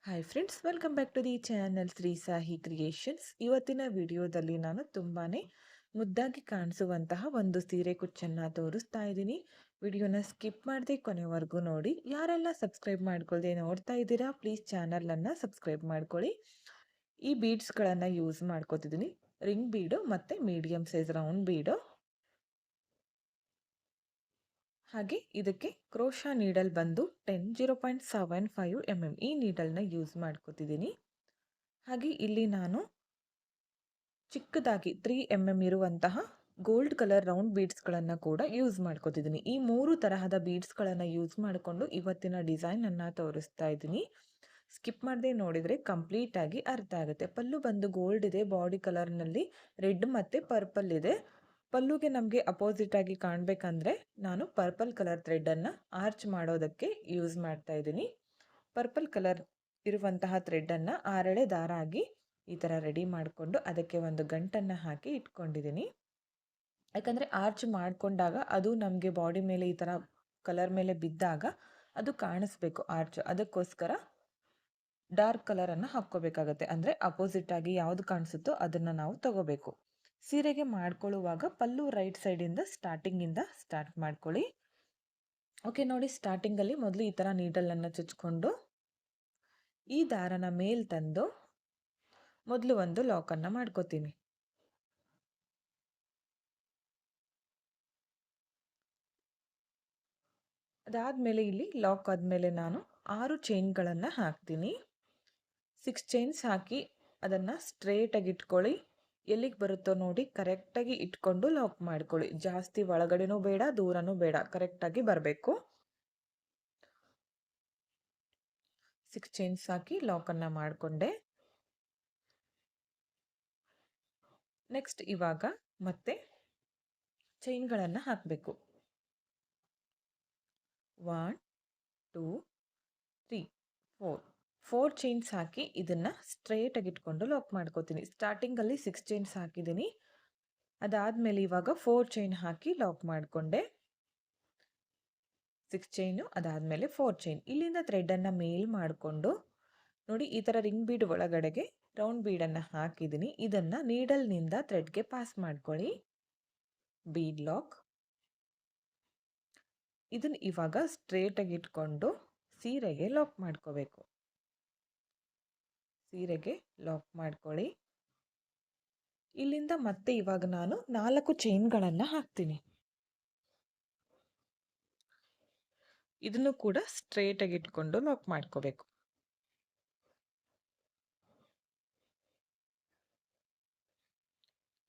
Hi friends, welcome back to the channel Shri Sahi creations. ಇವತ್ತಿನ ವಿಡಿಯೋದಲ್ಲಿ ನಾನು ತುಂಬಾನೇ ಮುದ್ದಾಗಿ ಕಾಣಿಸುವಂತಹ ಒಂದು ಸೀರೆ ಕುಚ್ಚನ್ನು ತೋರಿಸ್ತಾ ಇದ್ದೀನಿ. ವಿಡಿಯೋನ ಸ್ಕಿಪ್ ಮಾಡದೆ ಕೊನೆವರೆಗೂ ನೋಡಿ. ಯಾರೆಲ್ಲ ಸಬ್ಸ್ಕ್ರೈಬ್ ಮಾಡ್ಕೊಳ್ಳದೆ ನೋಡ್ತಾ ಇದ್ದೀರಾ, ಪ್ಲೀಸ್ ಚಾನಲನ್ನು ಸಬ್ಸ್ಕ್ರೈಬ್ ಮಾಡ್ಕೊಳ್ಳಿ. ಈ ಬೀಡ್ಸ್ಗಳನ್ನು ಯೂಸ್ ಮಾಡ್ಕೋತಿದ್ದೀನಿ. ರಿಂಗ್ ಬೀಡು ಮತ್ತು ಮೀಡಿಯಮ್ ಸೈಜ್ ರೌಂಡ್ ಬೀಡು. ಹಾಗೆ ಇದಕ್ಕೆ ಕ್ರೋಶಾ ನೀಡಲ್ ಬಂದು 0.75 ಈ ನೀಡಲ್ನ ಯೂಸ್ ಮಾಡ್ಕೋತಿದ್ದೀನಿ. ಹಾಗೆ ಇಲ್ಲಿ ನಾನು ಚಿಕ್ಕದಾಗಿ 3 ಇರುವಂತಹ ಗೋಲ್ಡ್ ಕಲರ್ ರೌಂಡ್ ಬೀಡ್ಸ್ಗಳನ್ನು ಕೂಡ ಯೂಸ್ ಮಾಡ್ಕೋತಿದ್ದೀನಿ. ಈ 3 ತರಹದ ಬೀಡ್ಸ್ಗಳನ್ನು ಯೂಸ್ ಮಾಡಿಕೊಂಡು ಇವತ್ತಿನ ಡಿಸೈನನ್ನು ತೋರಿಸ್ತಾ ಇದ್ದೀನಿ. ಸ್ಕಿಪ್ ಮಾಡದೆ ನೋಡಿದರೆ ಕಂಪ್ಲೀಟಾಗಿ ಅರ್ಥ ಆಗುತ್ತೆ. ಪಲ್ಲು ಬಂದು ಗೋಲ್ಡ್ ಇದೆ, ಬಾಡಿ ಕಲರ್ನಲ್ಲಿ ರೆಡ್ ಮತ್ತು ಪರ್ಪಲ್ ಇದೆ. ಪಲ್ಲುಗೆ ನಮಗೆ ಅಪೋಸಿಟ್ ಆಗಿ ಕಾಣಬೇಕಂದ್ರೆ ನಾನು ಪರ್ಪಲ್ ಕಲರ್ ಥ್ರೆಡ್ಡನ್ನು ಆರ್ಚ್ ಮಾಡೋದಕ್ಕೆ ಯೂಸ್ ಮಾಡ್ತಾ ಇದ್ದೀನಿ. ಪರ್ಪಲ್ ಕಲರ್ ಇರುವಂತಹ ಥ್ರೆಡ್ಡನ್ನು 6 ಎಳೆ ದಾರ ಆಗಿ ಈ ಥರ ರೆಡಿ ಮಾಡಿಕೊಂಡು ಅದಕ್ಕೆ ಒಂದು ಗಂಟನ್ನು ಹಾಕಿ ಇಟ್ಕೊಂಡಿದ್ದೀನಿ. ಯಾಕಂದರೆ ಆರ್ಚ್ ಮಾಡಿಕೊಂಡಾಗ ಅದು ನಮಗೆ ಬಾಡಿ ಮೇಲೆ ಈ ಥರ ಕಲರ್ ಮೇಲೆ ಬಿದ್ದಾಗ ಅದು ಕಾಣಿಸ್ಬೇಕು ಆರ್ಚ್. ಅದಕ್ಕೋಸ್ಕರ ಡಾರ್ಕ್ ಕಲರನ್ನು ಹಾಕ್ಕೋಬೇಕಾಗತ್ತೆ. ಅಂದರೆ ಅಪೋಸಿಟ್ ಆಗಿ ಯಾವುದು ಕಾಣಿಸುತ್ತೋ ಅದನ್ನು ನಾವು ತಗೋಬೇಕು. ಸೀರೆಗೆ ಮಾಡ್ಕೊಳ್ಳುವಾಗ ಪಲ್ಲು ರೈಟ್ ಸೈಡಿಂದ ಸ್ಟಾರ್ಟಿಂಗಿಂದ ಸ್ಟಾರ್ಟ್ ಮಾಡ್ಕೊಳ್ಳಿ. ಓಕೆ ನೋಡಿ, ಸ್ಟಾರ್ಟಿಂಗಲ್ಲಿ ಮೊದಲು ಈ ಥರ ನೀಡಲನ್ನು ಚುಚ್ಕೊಂಡು ಈ ದಾರನ ಮೇಲ್ ತಂದು ಮೊದಲು ಒಂದು ಲಾಕನ್ನು ಮಾಡ್ಕೋತೀನಿ. ಅದಾದಮೇಲೆ ಇಲ್ಲಿ ಲಾಕ್ ಆದಮೇಲೆ ನಾನು 6 ಚೈನ್ಗಳನ್ನು ಹಾಕ್ತೀನಿ. 6 ಚೈನ್ಸ್ ಹಾಕಿ ಅದನ್ನು ಸ್ಟ್ರೇಟಾಗಿ ಇಟ್ಕೊಳ್ಳಿ. ಎಲ್ಲಿಗೆ ಬರುತ್ತೋ ನೋಡಿ ಕರೆಕ್ಟಾಗಿ ಇಟ್ಕೊಂಡು ಲಾಕ್ ಮಾಡ್ಕೊಳ್ಳಿ. ಜಾಸ್ತಿ ಒಳಗಡೆನೂ ಬೇಡ, ದೂರನೂ ಬೇಡ, ಕರೆಕ್ಟಾಗಿ ಬರಬೇಕು. 6 ಚೈನ್ಸ್ ಹಾಕಿ ಲಾಕನ್ನು ಮಾಡಿಕೊಂಡೆ. ನೆಕ್ಸ್ಟ್ ಇವಾಗ ಮತ್ತೆ ಚೈನ್ಗಳನ್ನು ಹಾಕಬೇಕು. 1 2 3 4 ಚೈನ್ಸ್ ಹಾಕಿ ಇದನ್ನು ಸ್ಟ್ರೇಟಾಗಿ ಇಟ್ಕೊಂಡು ಲಾಕ್ ಮಾಡ್ಕೋತೀನಿ. ಸ್ಟಾರ್ಟಿಂಗಲ್ಲಿ 6 ಚೈನ್ಸ್ ಹಾಕಿದ್ದೀನಿ. ಅದಾದಮೇಲೆ ಇವಾಗ 4 ಚೈನ್ ಹಾಕಿ ಲಾಕ್ ಮಾಡಿಕೊಂಡೆ. 6 ಚೈನು, ಅದಾದಮೇಲೆ 4 ಚೈನ್. ಇಲ್ಲಿಂದ ಥ್ರೆಡ್ಡನ್ನು ಮೇಲ್ ಮಾಡಿಕೊಂಡು ನೋಡಿ ಈ ಥರ ರಿಂಗ್ ಬೀಡ್ ಒಳಗಡೆಗೆ ರೌಂಡ್ ಬೀಡನ್ನು ಹಾಕಿದ್ದೀನಿ. ಇದನ್ನು ನೀಡಲ್ನಿಂದ ಥ್ರೆಡ್ಗೆ ಪಾಸ್ ಮಾಡ್ಕೊಳ್ಳಿ. Bead lock. ಇದನ್ನು ಇವಾಗ ಸ್ಟ್ರೇಟಾಗಿ ಇಟ್ಕೊಂಡು ಸೀರೆಗೆ ಲಾಕ್ ಮಾಡ್ಕೋಬೇಕು. ಸೀರೆಗೆ ಲಾಕ್ ಮಾಡ್ಕೊಳ್ಳಿ. ಇಲ್ಲಿಂದ ಮತ್ತೆ ಇವಾಗ ನಾನು 4 ಚೈನ್ಗಳನ್ನು ಹಾಕ್ತೀನಿ. ಇದನ್ನು ಕೂಡ ಸ್ಟ್ರೇಟಾಗಿ ಇಟ್ಕೊಂಡು ಲಾಕ್ ಮಾಡ್ಕೋಬೇಕು.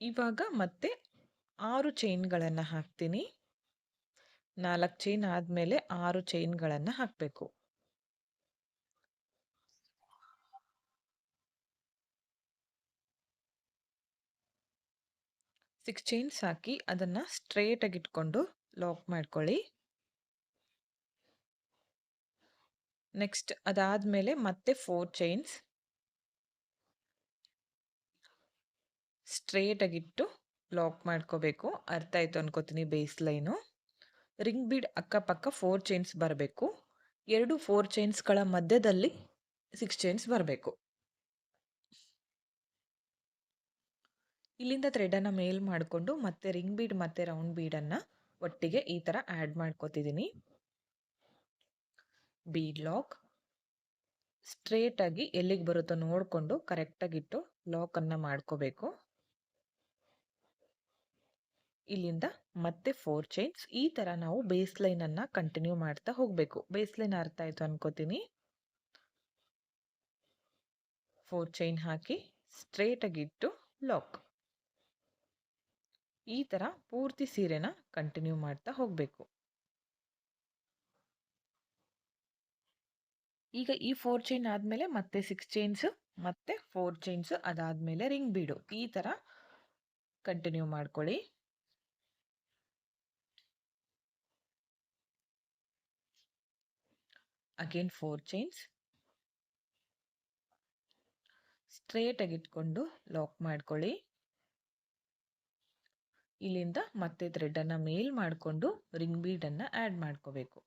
ಇವಾಗ ಮತ್ತೆ 6 ಚೈನ್ಗಳನ್ನು ಹಾಕ್ತೀನಿ. 4 ಚೈನ್ ಆದಮೇಲೆ 6 ಚೈನ್ಗಳನ್ನು ಹಾಕಬೇಕು. 6 ಚೈನ್ಸ್ ಹಾಕಿ ಅದನ್ನು ಸ್ಟ್ರೇಟಾಗಿ ಇಟ್ಕೊಂಡು ಲಾಕ್ ಮಾಡ್ಕೊಳ್ಳಿ. ನೆಕ್ಸ್ಟ್ ಅದಾದಮೇಲೆ ಮತ್ತೆ 4 ಚೈನ್ಸ್ ಸ್ಟ್ರೇಟಾಗಿಟ್ಟು ಲಾಕ್ ಮಾಡ್ಕೋಬೇಕು. ಅರ್ಥ ಆಯಿತು ಅನ್ಕೋತೀನಿ. ಬೇಸ್ ಲೈನು ರಿಂಗ್ ಬೀಡ್ ಅಕ್ಕಪಕ್ಕ 4 ಚೈನ್ಸ್ ಬರಬೇಕು. 2 4 ಚೈನ್ಸ್ಗಳ ಮಧ್ಯದಲ್ಲಿ 6 ಚೈನ್ಸ್ ಬರಬೇಕು. ಇಲ್ಲಿಂದ ಥ್ರೆಡನ್ನು ಮೇಲ್ ಮಾಡಿಕೊಂಡು ಮತ್ತೆ ರಿಂಗ್ ಬೀಡ್ ಮತ್ತು ರೌಂಡ್ ಬೀಡನ್ನು ಒಟ್ಟಿಗೆ ಈ ಥರ ಆ್ಯಡ್ ಮಾಡ್ಕೋತಿದ್ದೀನಿ. Bead lock. ಸ್ಟ್ರೇಟಾಗಿ ಎಲ್ಲಿಗೆ ಬರುತ್ತೋ ನೋಡಿಕೊಂಡು ಕರೆಕ್ಟಾಗಿಟ್ಟು ಲಾಕನ್ನು ಮಾಡ್ಕೋಬೇಕು. ಇಲ್ಲಿಂದ ಮತ್ತೆ 4 ಚೈನ್ಸ್. ಈ ಥರ ನಾವು ಬೇಸ್ ಲೈನನ್ನು ಕಂಟಿನ್ಯೂ ಮಾಡ್ತಾ ಹೋಗಬೇಕು. ಬೇಸ್ ಲೈನ್ ಅರ್ಥ ಆಯಿತು ಅನ್ಕೋತೀನಿ. 4 ಚೈನ್ ಹಾಕಿ ಸ್ಟ್ರೇಟಾಗಿಟ್ಟು ಲಾಕ್. ಈ ಥರ ಪೂರ್ತಿ ಸೀರೆನ ಕಂಟಿನ್ಯೂ ಮಾಡ್ತಾ ಹೋಗಬೇಕು. ಈಗ ಈ 4 ಚೈನ್ ಆದಮೇಲೆ ಮತ್ತೆ 6 ಚೈನ್ಸು ಮತ್ತೆ 4 ಚೈನ್ಸು, ಅದಾದಮೇಲೆ ರಿಂಗ್ ಬೀಡು. ಈ ಥರ ಕಂಟಿನ್ಯೂ ಮಾಡ್ಕೊಳ್ಳಿ. ಅಗೇನ್ 4 ಚೈನ್ಸ್ ಸ್ಟ್ರೇಟಾಗಿ ಇಟ್ಕೊಂಡು ಲಾಕ್ ಮಾಡ್ಕೊಳ್ಳಿ. ಇಲ್ಲಿಂದ ಮತ್ತೆ ಥ್ರೆಡನ್ನು ಮೇಲ್ ಮಾಡಿಕೊಂಡು ರಿಂಗ್ ಬೀಡನ್ನು ಆ್ಯಡ್ ಮಾಡ್ಕೋಬೇಕು.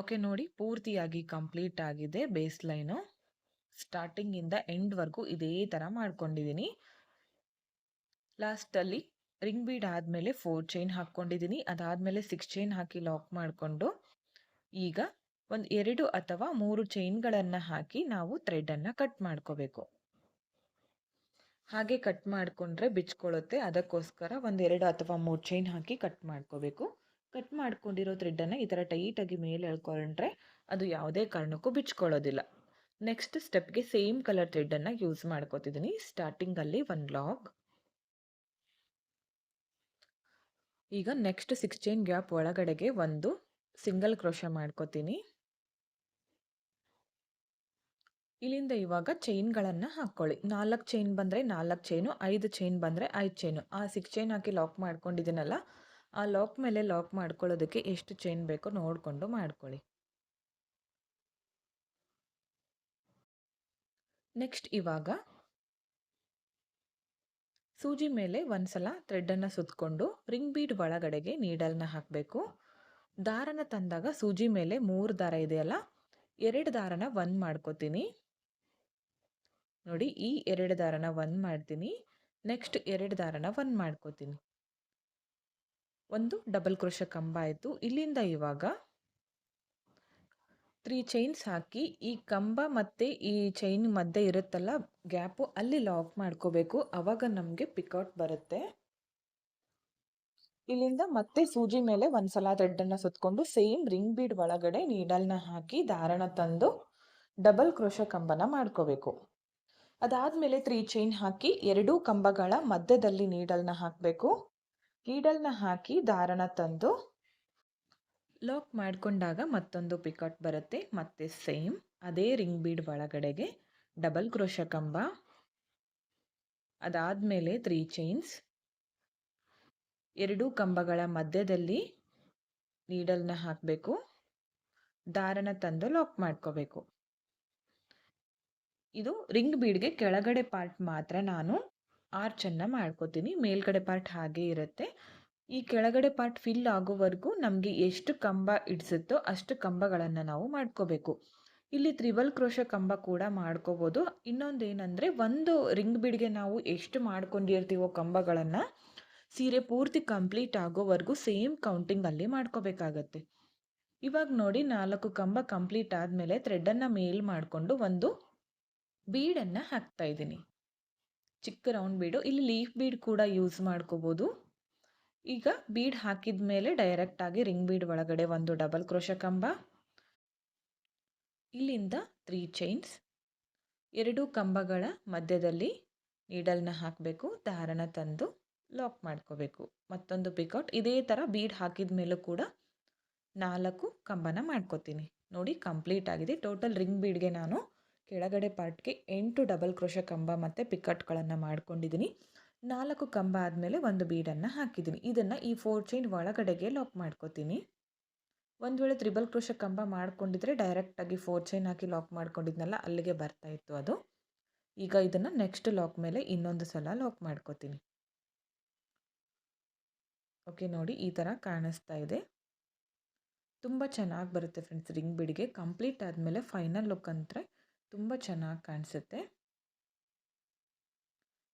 ಓಕೆ ನೋಡಿ, ಪೂರ್ತಿಯಾಗಿ ಕಂಪ್ಲೀಟ್ ಆಗಿದೆ ಬೇಸ್ ಲೈನು. ಸ್ಟಾರ್ಟಿಂಗಿಂದ ಎಂಡ್‌ವರೆಗೂ ಇದೇ ಥರ ಮಾಡ್ಕೊಂಡಿದ್ದೀನಿ. ಲಾಸ್ಟಲ್ಲಿ ರಿಂಗ್ ಬೀಡ್ ಆದಮೇಲೆ 4 ಚೈನ್ ಹಾಕ್ಕೊಂಡಿದ್ದೀನಿ. ಅದಾದಮೇಲೆ 6 ಚೈನ್ ಹಾಕಿ ಲಾಕ್ ಮಾಡಿಕೊಂಡು, ಈಗ ಒಂದು 2 ಅಥವಾ 3 ಚೈನ್ಗಳನ್ನು ಹಾಕಿ ನಾವು ಥ್ರೆಡನ್ನು ಕಟ್ ಮಾಡ್ಕೋಬೇಕು. ಹಾಗೆ ಕಟ್ ಮಾಡಿಕೊಂಡ್ರೆ ಬಿಚ್ಕೊಳ್ಳುತ್ತೆ. ಅದಕ್ಕೋಸ್ಕರ ಒಂದು 2 ಅಥವಾ 3 ಚೈನ್ ಹಾಕಿ ಕಟ್ ಮಾಡ್ಕೋಬೇಕು. ಕಟ್ ಮಾಡ್ಕೊಂಡಿರೋ ಥ್ರೆಡನ್ನು ಈ ಥರ ಟೈಟಾಗಿ ಮೇಲೆ ಎಳ್ಕೊಂಡ್ರೆ ಅದು ಯಾವುದೇ ಕಾರಣಕ್ಕೂ ಬಿಚ್ಕೊಳ್ಳೋದಿಲ್ಲ. ನೆಕ್ಸ್ಟ್ ಸ್ಟೆಪ್ಗೆ ಸೇಮ್ ಕಲರ್ ಥ್ರೆಡನ್ನು ಯೂಸ್ ಮಾಡ್ಕೋತಿದ್ದೀನಿ. ಸ್ಟಾರ್ಟಿಂಗಲ್ಲಿ 1 ಲಾಕ್. ಈಗ ನೆಕ್ಸ್ಟ್ 6 ಚೈನ್ ಗ್ಯಾಪ್ ಒಳಗಡೆಗೆ ಒಂದು ಸಿಂಗಲ್ ಕ್ರೋಶೆ ಮಾಡ್ಕೋತೀನಿ. ಇಲ್ಲಿಂದ ಇವಾಗ ಚೈನ್ಗಳನ್ನು ಹಾಕ್ಕೊಳ್ಳಿ. 4 ಚೈನ್ ಬಂದರೆ 4 ಚೈನು, 5 ಚೈನ್ ಬಂದರೆ 5 ಚೈನು. ಆ 6 ಚೈನ್ ಹಾಕಿ ಲಾಕ್ ಮಾಡ್ಕೊಂಡಿದ್ದೀನಲ್ಲ, ಆ ಲಾಕ್ ಮೇಲೆ ಲಾಕ್ ಮಾಡ್ಕೊಳ್ಳೋದಕ್ಕೆ ಎಷ್ಟು ಚೈನ್ ಬೇಕೋ ನೋಡಿಕೊಂಡು ಮಾಡ್ಕೊಳ್ಳಿ. ನೆಕ್ಸ್ಟ್ ಇವಾಗ ಸೂಜಿ ಮೇಲೆ ಒಂದ್ಸಲ ಥ್ರೆಡನ್ನು ಸುತ್ತಕೊಂಡು ರಿಂಗ್ ಬೀಡ್ ಒಳಗಡೆಗೆ ನೀಡಲ್ನ ಹಾಕಬೇಕು. ದಾರನ ತಂದಾಗ ಸೂಜಿ ಮೇಲೆ 3 ದಾರ ಇದೆಯಲ್ಲ, 2 ದಾರನ 1 ಮಾಡ್ಕೋತೀನಿ. ನೋಡಿ, ಈ 2 ದಾರನ 1 ಮಾಡ್ತೀನಿ. ನೆಕ್ಸ್ಟ್ 2 ದಾರನ 1 ಮಾಡ್ಕೋತೀನಿ. ಒಂದು ಡಬಲ್ ಕ್ರೋಶೆ ಕಂಬ ಆಯಿತು. ಇಲ್ಲಿಂದ ಇವಾಗ 3 ಚೈನ್ಸ್ ಹಾಕಿ ಈ ಕಂಬ ಮತ್ತು ಈ ಚೈನ್ ಮಧ್ಯೆ ಇರುತ್ತಲ್ಲ ಗ್ಯಾಪು, ಅಲ್ಲಿ ಲಾಕ್ ಮಾಡ್ಕೋಬೇಕು. ಆವಾಗ ನಮಗೆ ಪಿಕೌಟ್ ಬರುತ್ತೆ. ಇಲ್ಲಿಂದ ಮತ್ತೆ ಸೂಜಿ ಮೇಲೆ ಒಂದ್ಸಲ ಥ್ರೆಡನ್ನು ಸುತ್ತಕೊಂಡು ಸೇಮ್ ರಿಂಗ್ ಬೀಡ್ ಒಳಗಡೆ ನೀಡಲ್ನ ಹಾಕಿ ದಾರನ ತಂದು ಡಬಲ್ ಕ್ರೋಶೆ ಕಂಬನ ಮಾಡ್ಕೋಬೇಕು. ಅದಾದಮೇಲೆ 3 ಚೈನ್ ಹಾಕಿ 2 ಕಂಬಗಳ ಮಧ್ಯದಲ್ಲಿ ನೀಡಲ್ನ ಹಾಕಬೇಕು. ನೀಡಲ್ನ ಹಾಕಿ ದಾರನ ತಂದು ಲಾಕ್ ಮಾಡಿಕೊಂಡಾಗ ಮತ್ತೊಂದು ಪಿಕೌಟ್ ಬರುತ್ತೆ. ಮತ್ತೆ ಸೇಮ್ ಅದೇ ರಿಂಗ್ ಬೀಡ್ ಒಳಗಡೆಗೆ ಡಬಲ್ ಕ್ರೋಶೆ ಕಂಬ, ಅದಾದಮೇಲೆ 3 ಚೈನ್ಸ್, 2 ಕಂಬಗಳ ಮಧ್ಯದಲ್ಲಿ ನೀಡಲ್ನ ಹಾಕಬೇಕು. ದಾರನ ತಂದು ಲಾಕ್ ಮಾಡ್ಕೋಬೇಕು. ಇದು ರಿಂಗ್ ಬೀಡ್ಗೆ ಕೆಳಗಡೆ ಪಾರ್ಟ್ ಮಾತ್ರ ನಾನು ಆರ್ಚನ್ನು ಮಾಡ್ಕೋತೀನಿ. ಮೇಲ್ಗಡೆ ಪಾರ್ಟ್ ಹಾಗೆ ಇರುತ್ತೆ. ಈ ಕೆಳಗಡೆ ಪಾರ್ಟ್ ಫಿಲ್ ಆಗೋವರೆಗೂ ನಮಗೆ ಎಷ್ಟು ಕಂಬ ಇಡಿಸುತ್ತೋ ಅಷ್ಟು ಕಂಬಗಳನ್ನು ನಾವು ಮಾಡ್ಕೋಬೇಕು. ಇಲ್ಲಿ ತ್ರಿಬಲ್ ಕ್ರೋಶೆ ಕಂಬ ಕೂಡ ಮಾಡ್ಕೋಬೋದು. ಇನ್ನೊಂದೇನೆಂದರೆ, ಒಂದು ರಿಂಗ್ ಬೀಡ್ಗೆ ನಾವು ಎಷ್ಟು ಮಾಡ್ಕೊಂಡಿರ್ತೀವೋ ಕಂಬಗಳನ್ನು ಸೀರೆ ಪೂರ್ತಿ ಕಂಪ್ಲೀಟ್ ಆಗೋವರೆಗೂ ಸೇಮ್ ಕೌಂಟಿಂಗಲ್ಲಿ ಮಾಡ್ಕೋಬೇಕಾಗತ್ತೆ. ಇವಾಗ ನೋಡಿ, 4 ಕಂಬ ಕಂಪ್ಲೀಟ್ ಆದಮೇಲೆ ಥ್ರೆಡನ್ನು ಮೇಲ್ ಮಾಡಿಕೊಂಡು ಒಂದು ಬೀಡನ್ನು ಹಾಕ್ತಾ ಇದ್ದೀನಿ. ಚಿಕ್ಕ ರೌಂಡ್ ಬೀಡು. ಇಲ್ಲಿ ಲೀಫ್ ಬೀಡ್ ಕೂಡ ಯೂಸ್ ಮಾಡ್ಕೋಬೋದು. ಈಗ ಬೀಡ್ ಹಾಕಿದ ಮೇಲೆ ಡೈರೆಕ್ಟಾಗಿ ರಿಂಗ್ ಬೀಡ್ ಒಳಗಡೆ ಒಂದು ಡಬಲ್ ಕ್ರೋಶೆ ಕಂಬ, ಇಲ್ಲಿಂದ 3 ಚೈನ್ಸ್, 2 ಕಂಬಗಳ ಮಧ್ಯದಲ್ಲಿ ನೀಡಲ್ನ ಹಾಕಬೇಕು. ದಾರನ ತಂದು ಲಾಕ್ ಮಾಡ್ಕೋಬೇಕು. ಮತ್ತೊಂದು ಪಿಕೌಟ್. ಇದೇ ಥರ ಬೀಡ್ ಹಾಕಿದ ಮೇಲೂ ಕೂಡ 4 ಕಂಬನ ಮಾಡ್ಕೋತೀನಿ. ನೋಡಿ, ಕಂಪ್ಲೀಟ್ ಆಗಿದೆ. ಟೋಟಲ್ ರಿಂಗ್ ಬೀಡ್ಗೆ ನಾನು ಕೆಳಗಡೆ ಪಾರ್ಟ್ಗೆ 8 ಡಬಲ್ ಕ್ರೋಶೆ ಕಂಬ ಮತ್ತು ಪಿಕಟ್ಗಳನ್ನು ಮಾಡ್ಕೊಂಡಿದ್ದೀನಿ. 4 ಕಂಬ ಆದಮೇಲೆ ಒಂದು ಬೀಡನ್ನು ಹಾಕಿದ್ದೀನಿ. ಇದನ್ನು ಈ 4 ಚೈನ್ ಒಳಗಡೆಗೆ ಲಾಕ್ ಮಾಡ್ಕೋತೀನಿ. ಒಂದು ವೇಳೆ ತ್ರಿಬಲ್ ಕ್ರೋಶೆ ಕಂಬ ಮಾಡ್ಕೊಂಡಿದ್ರೆ ಡೈರೆಕ್ಟಾಗಿ 4 ಚೈನ್ ಹಾಕಿ ಲಾಕ್ ಮಾಡ್ಕೊಂಡಿದ್ನಲ್ಲ, ಅಲ್ಲಿಗೆ ಬರ್ತಾ ಇತ್ತು ಅದು. ಈಗ ಇದನ್ನು ನೆಕ್ಸ್ಟ್ ಲಾಕ್ ಮೇಲೆ ಇನ್ನೊಂದು ಸಲ ಲಾಕ್ ಮಾಡ್ಕೋತೀನಿ. ಓಕೆ ನೋಡಿ, ಈ ಥರ ಕಾಣಿಸ್ತಾ ಇದೆ. ತುಂಬ ಚೆನ್ನಾಗಿ ಬರುತ್ತೆ ಫ್ರೆಂಡ್ಸ್. ರಿಂಗ್ ಬೀಡ್ಗೆ ಕಂಪ್ಲೀಟ್ ಆದಮೇಲೆ ಫೈನಲ್ ಲುಕ್ ಅಂದರೆ ತುಂಬ ಚೆನ್ನಾಗಿ ಕಾಣಿಸುತ್ತೆ.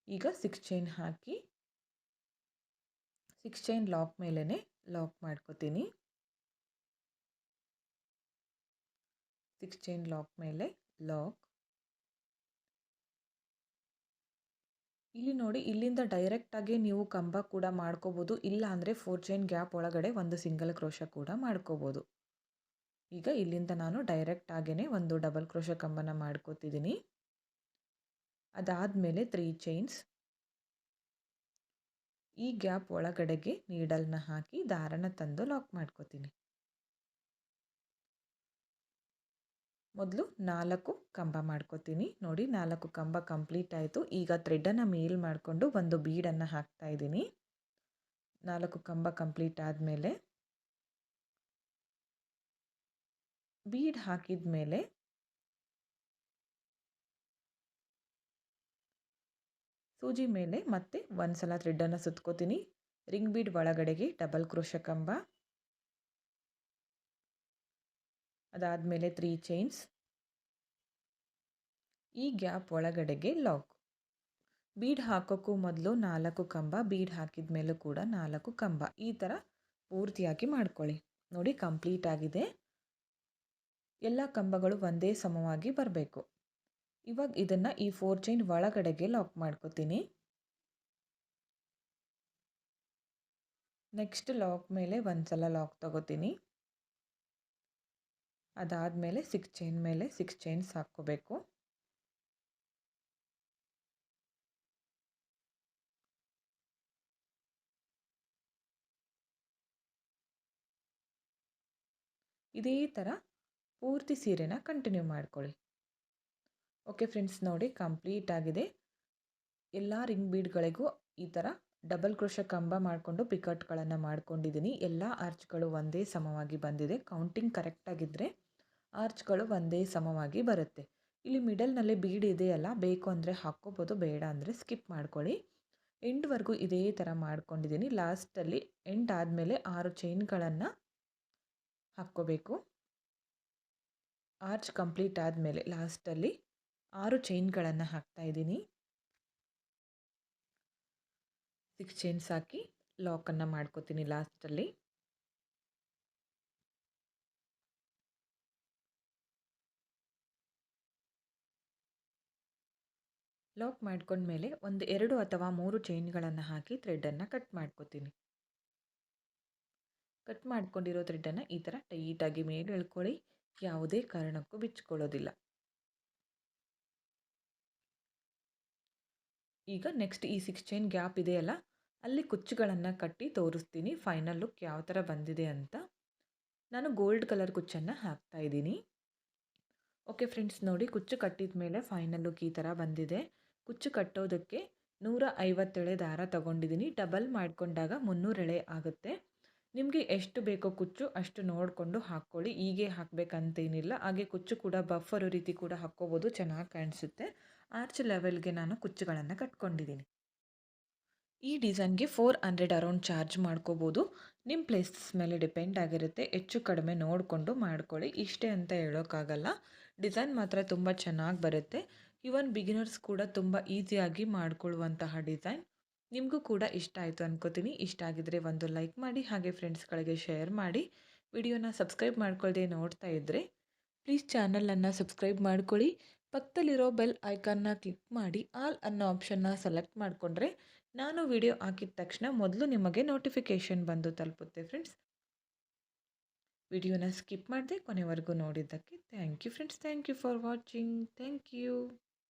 ಈಗ 6 ಚೈನ್ ಹಾಕಿ 6 ಚೈನ್ ಲಾಕ್ ಮೇಲೇ ಲಾಕ್ ಮಾಡ್ಕೋತೀನಿ. 6 ಚೈನ್ ಲಾಕ್ ಮೇಲೆ ಲಾಕ್. ಇಲ್ಲಿ ನೋಡಿ, ಇಲ್ಲಿಂದ ಡೈರೆಕ್ಟಾಗಿ ನೀವು ಕಂಬ ಕೂಡ ಮಾಡ್ಕೋಬೋದು. ಇಲ್ಲ ಅಂದರೆ 4 ಚೈನ್ ಗ್ಯಾಪ್ ಒಳಗಡೆ ಒಂದು ಸಿಂಗಲ್ ಕ್ರೋಶೆ ಕೂಡ ಮಾಡ್ಕೋಬೋದು. ಈಗ ಇಲ್ಲಿಂದ ನಾನು ಡೈರೆಕ್ಟಾಗೇ ಒಂದು ಡಬಲ್ ಕ್ರೋಶೆ ಕಂಬನ ಮಾಡ್ಕೋತಿದ್ದೀನಿ. ಅದಾದಮೇಲೆ 3 ಚೈನ್ಸ್, ಈ ಗ್ಯಾಪ್ ಒಳಗಡೆಗೆ ನೀಡಲ್ನ ಹಾಕಿ ದಾರನ ತಂದು ಲಾಕ್ ಮಾಡ್ಕೋತೀನಿ. ಮೊದಲು 4 ಕಂಬ ಮಾಡ್ಕೋತೀನಿ. ನೋಡಿ, 4 ಕಂಬ ಕಂಪ್ಲೀಟ್ ಆಯಿತು. ಈಗ ಥ್ರೆಡನ್ನು ಮೇಲ್ ಮಾಡಿಕೊಂಡು ಒಂದು ಬೀಡನ್ನು ಹಾಕ್ತಾ ಇದ್ದೀನಿ. 4 ಕಂಬ ಕಂಪ್ಲೀಟ್ ಆದಮೇಲೆ ಬೀಡ್ ಹಾಕಿದ ಮೇಲೆ ಸೂಜಿ ಮೇಲೆ ಮತ್ತೆ ಒಂದ್ಸಲ ಥ್ರೆಡನ್ನು ಸುತ್ಕೋತೀನಿ. ರಿಂಗ್ ಬೀಡ್ ಒಳಗಡೆಗೆ ಡಬಲ್ ಕ್ರೋಶೆ ಕಂಬ, ಅದಾದಮೇಲೆ 3 ಚೈನ್ಸ್, ಈ ಗ್ಯಾಪ್ ಒಳಗಡೆಗೆ ಲಾಕ್. ಬೀಡ್ ಹಾಕೋಕ್ಕೂ ಮೊದಲು 4 ಕಂಬ, ಬೀಡ್ ಹಾಕಿದ ಮೇಲೂ ಕೂಡ 4 ಕಂಬ. ಈ ಥರ ಪೂರ್ತಿಯಾಗಿ ಮಾಡ್ಕೊಳ್ಳಿ. ನೋಡಿ ಕಂಪ್ಲೀಟ್ ಆಗಿದೆ. ಎಲ್ಲ ಕಂಬಗಳು ಒಂದೇ ಸಮವಾಗಿ ಬರಬೇಕು. ಇವಾಗ ಇದನ್ನು ಈ 4 ಚೈನ್ ಒಳಗಡೆಗೆ ಲಾಕ್ ಮಾಡ್ಕೋತೀನಿ. ನೆಕ್ಸ್ಟ್ ಲಾಕ್ ಮೇಲೆ ಒಂದು ಸಲ ಲಾಕ್ ತಗೋತೀನಿ. ಅದಾದಮೇಲೆ 6 ಚೈನ್ ಮೇಲೆ 6 ಚೈನ್ಸ್ ಹಾಕ್ಕೋಬೇಕು. ಇದೇ ಥರ ಪೂರ್ತಿ ಸೀರೆನ ಕಂಟಿನ್ಯೂ ಮಾಡ್ಕೊಳ್ಳಿ. ಓಕೆ ಫ್ರೆಂಡ್ಸ್, ನೋಡಿ ಕಂಪ್ಲೀಟ್ ಆಗಿದೆ. ಎಲ್ಲ ರಿಂಗ್ ಬೀಡ್ಗಳಿಗೂ ಈ ಥರ ಡಬಲ್ ಕ್ರೋಶೆ ಕಂಬ ಮಾಡಿಕೊಂಡು ಪಿಕಟ್ಗಳನ್ನು ಮಾಡ್ಕೊಂಡಿದ್ದೀನಿ. ಎಲ್ಲ ಆರ್ಚ್ಗಳು ಒಂದೇ ಸಮವಾಗಿ ಬಂದಿದೆ. ಕೌಂಟಿಂಗ್ ಕರೆಕ್ಟಾಗಿದ್ದರೆ ಆರ್ಚ್ಗಳು ಒಂದೇ ಸಮವಾಗಿ ಬರುತ್ತೆ. ಇಲ್ಲಿ ಮಿಡಲ್ನಲ್ಲಿ ಬೀಡ್ ಇದೆಯಲ್ಲ, ಬೇಕು ಅಂದರೆ ಹಾಕ್ಕೋಬೋದು, ಬೇಡ ಅಂದರೆ ಸ್ಕಿಪ್ ಮಾಡ್ಕೊಳ್ಳಿ. ಎಂಡ್ವರೆಗೂ ಇದೇ ಥರ ಮಾಡ್ಕೊಂಡಿದ್ದೀನಿ. ಲಾಸ್ಟಲ್ಲಿ ಎಂಡ್ ಆದಮೇಲೆ 6 ಚೈನ್ಗಳನ್ನು ಹಾಕ್ಕೋಬೇಕು. ಆರ್ಚ್ ಕಂಪ್ಲೀಟ್ ಆದಮೇಲೆ ಲಾಸ್ಟಲ್ಲಿ 6 ಚೈನ್ಗಳನ್ನು ಹಾಕ್ತಾಯಿದ್ದೀನಿ. 6 ಚೈನ್ಸ್ ಹಾಕಿ ಲಾಕನ್ನು ಮಾಡ್ಕೋತೀನಿ ಲಾಸ್ಟಲ್ಲಿ. ಲಾಕ್ ಮಾಡ್ಕೊಂಡ್ಮೇಲೆ ಒಂದು 2 ಅಥವಾ 3 ಚೈನ್ಗಳನ್ನು ಹಾಕಿ ಥ್ರೆಡನ್ನು ಕಟ್ ಮಾಡ್ಕೋತೀನಿ. ಕಟ್ ಮಾಡ್ಕೊಂಡಿರೋ ಥ್ರೆಡನ್ನು ಈ ಥರ ಟೈಟಾಗಿ ಮೇಲೆ ಎಳ್ಕೊಳ್ಳಿ. ಯಾವುದೇ ಕಾರಣಕ್ಕೂ ಬಿಚ್ಕೊಳ್ಳೋದಿಲ್ಲ. ಈಗ ನೆಕ್ಸ್ಟ್ ಈ 6 ಚೈನ್ ಗ್ಯಾಪ್ ಇದೆಯಲ್ಲ, ಅಲ್ಲಿ ಕುಚ್ಚುಗಳನ್ನು ಕಟ್ಟಿ ತೋರಿಸ್ತೀನಿ ಫೈನಲ್ ಲುಕ್ ಯಾವ ಥರ ಬಂದಿದೆ ಅಂತ. ನಾನು ಗೋಲ್ಡ್ ಕಲರ್ ಕುಚ್ಚನ್ನು ಹಾಕ್ತಾ ಇದ್ದೀನಿ. ಓಕೆ ಫ್ರೆಂಡ್ಸ್, ನೋಡಿ ಕುಚ್ಚು ಕಟ್ಟಿದ ಮೇಲೆ ಫೈನಲ್ ಲುಕ್ ಈ ಥರ ಬಂದಿದೆ. ಕುಚ್ಚು ಕಟ್ಟೋದಕ್ಕೆ 150 ಎಳೆ ದಾರ ತಗೊಂಡಿದ್ದೀನಿ. ಡಬಲ್ ಮಾಡಿಕೊಂಡಾಗ 300 ಎಳೆ ಆಗುತ್ತೆ. ನಿಮಗೆ ಎಷ್ಟು ಬೇಕೋ ಕುಚ್ಚು ಅಷ್ಟು ನೋಡಿಕೊಂಡು ಹಾಕ್ಕೊಳ್ಳಿ. ಹೀಗೆ ಹಾಕಬೇಕಂತೇನಿಲ್ಲ. ಹಾಗೆ ಕುಚ್ಚು ಕೂಡ ಬಫರ್ ರೀತಿ ಕೂಡ ಹಾಕ್ಕೋಬೋದು, ಚೆನ್ನಾಗಿ ಕಾಣಿಸುತ್ತೆ. ಆರ್ಚ್ ಲೆವೆಲ್ಗೆ ನಾನು ಕುಚ್ಚುಗಳನ್ನು ಕಟ್ಕೊಂಡಿದ್ದೀನಿ. ಈ ಡಿಸೈನ್ಗೆ 400 ಅರೌಂಡ್ ಚಾರ್ಜ್ ಮಾಡ್ಕೋಬೋದು. ನಿಮ್ಮ ಪ್ಲೇಸಸ್ ಮೇಲೆ ಡಿಪೆಂಡ್ ಆಗಿರುತ್ತೆ. ಹೆಚ್ಚು ಕಡಿಮೆ ನೋಡಿಕೊಂಡು ಮಾಡ್ಕೊಳ್ಳಿ. ಇಷ್ಟೇ ಅಂತ ಹೇಳೋಕ್ಕಾಗಲ್ಲ. ಡಿಸೈನ್ ಮಾತ್ರ ತುಂಬ ಚೆನ್ನಾಗಿ ಬರುತ್ತೆ. ಇವನ್ ಬಿಗಿನರ್ಸ್ ಕೂಡ ತುಂಬ ಈಸಿಯಾಗಿ ಮಾಡ್ಕೊಳ್ಳುವಂತಹ ಡಿಸೈನ್. ನಿಮಗೂ ಕೂಡ ಇಷ್ಟ ಆಯಿತು ಅನ್ಕೋತೀನಿ. ಇಷ್ಟ ಆಗಿದ್ರೆ ಒಂದು ಲೈಕ್ ಮಾಡಿ, ಹಾಗೆ ಫ್ರೆಂಡ್ಸ್ಗಳಿಗೆ ಶೇರ್ ಮಾಡಿ. ವಿಡಿಯೋನ ಸಬ್ಸ್ಕ್ರೈಬ್ ಮಾಡ್ಕೊಳ್ಳದೆ ನೋಡ್ತಾ ಇದ್ದರೆ ಪ್ಲೀಸ್ ಚಾನಲನ್ನು ಸಬ್ಸ್ಕ್ರೈಬ್ ಮಾಡ್ಕೊಳ್ಳಿ. ಪಕ್ಕದಲ್ಲಿರೋ ಬೆಲ್ ಐಕಾನ್ನ ಕ್ಲಿಕ್ ಮಾಡಿ ಆಲ್ ಅನ್ನೋ ಆಪ್ಷನ್ನ ಸೆಲೆಕ್ಟ್ ಮಾಡಿಕೊಂಡ್ರೆ ನಾನು ವಿಡಿಯೋ ಹಾಕಿದ ತಕ್ಷಣ ಮೊದಲು ನಿಮಗೆ ನೋಟಿಫಿಕೇಷನ್ ಬಂದು ತಲುಪುತ್ತೆ ಫ್ರೆಂಡ್ಸ್. ವಿಡಿಯೋನ ಸ್ಕಿಪ್ ಮಾಡದೆ ಕೊನೆವರೆಗೂ ನೋಡಿದ್ದಕ್ಕೆ thank you friends. Thank you for watching. Thank you.